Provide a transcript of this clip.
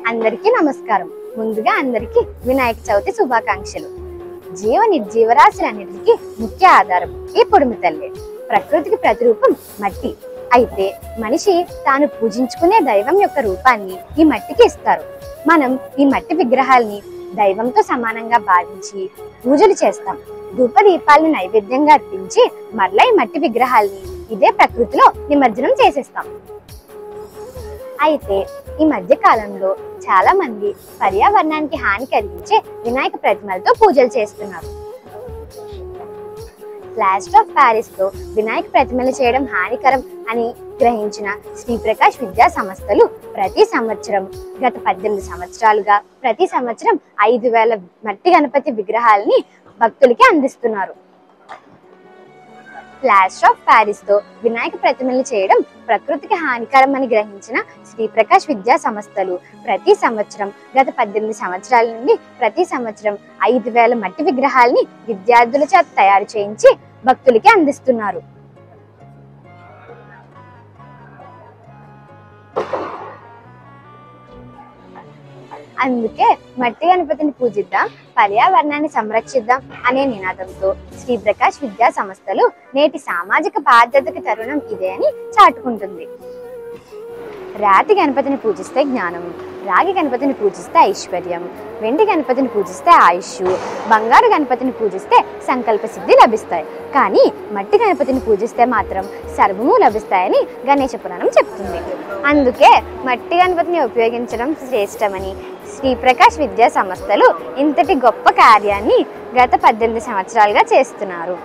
అందరికీ నమస్కారం. ముందుగా అందరికీ వినాయక చవితి శుభాకాంక్షలు. జీవ నిర్జీవరాశులన్నిటికీ ముఖ్య ఆధారం ఈ పొడుము తల్లి. ప్రకృతికి ప్రతిరూపం మట్టి. అయితే మనిషి తాను పూజించుకునే దైవం యొక్క రూపాన్ని ఈ మట్టికి ఇస్తారు. మనం ఈ మట్టి విగ్రహాల్ని దైవంతో సమానంగా భావించి పూజలు చేస్తాం. ధూప దీపాలను నైవేద్యంగా అర్పించి మరలా ఈ మట్టి విగ్రహాల్ని ఇదే ప్రకృతిలో నిమజ్జనం చేసేస్తాం. అయితే ఈ మధ్య కాలంలో చాలా మంది పర్యావరణానికి హాని కలిగించే వినాయక ప్రతిమలతో పూజలు చేస్తున్నారు. ప్లాస్టర్ ఆఫ్ ప్యారిస్ తో వినాయక ప్రతిమలు చేయడం హానికరం అని గ్రహించిన శ్రీ ప్రకాష్ విద్యా సంస్థలు ప్రతి సంవత్సరం గత 18 సంవత్సరాలుగా ప్రతి సంవత్సరం 5,000 మట్టి గణపతి విగ్రహాలని భక్తులకి అందిస్తున్నారు. ప్లాస్టర్ ఆఫ్ ప్యారిస్ తో వినాయక ప్రతిమలు చేయడం ప్రకృతికి హానికరం అని గ్రహించిన శ్రీ ప్రకాష్ విద్యా సంస్థలు ప్రతి సంవత్సరం గత 18 సంవత్సరాల నుండి ప్రతి సంవత్సరం 5,000 మట్టి విగ్రహాలని విద్యార్థుల చేత తయారు చేయించి భక్తులకి అందిస్తున్నారు. అందుకే మట్టి గణపతిని పూజిద్దాం, పర్యావరణాన్ని సంరక్షిద్దాం అనే నినాదంతో శ్రీ ప్రకాష్ విద్యా సంస్థలు నేటి సామాజిక బాధ్యతకి తరుణం ఇదే అని చాటుకుంటుంది. రాతి గణపతిని పూజిస్తే జ్ఞానం, రాగి గణపతిని పూజిస్తే ఐశ్వర్యం, వెండి గణపతిని పూజిస్తే ఆయుష్, బంగారు గణపతిని పూజిస్తే సంకల్ప సిద్ధి లభిస్తాయి. కానీ మట్టి గణపతిని పూజిస్తే మాత్రం సర్వము లభిస్తాయని గణేశ పురాణం చెప్తుంది. అందుకే మట్టి గణపతిని ఉపయోగించడం శ్రేష్టమని శ్రీ ప్రకాష్ విద్యా సంస్థలు ఇంతటి గొప్ప కార్యాన్ని గత 18 సంవత్సరాలుగా చేస్తున్నారు.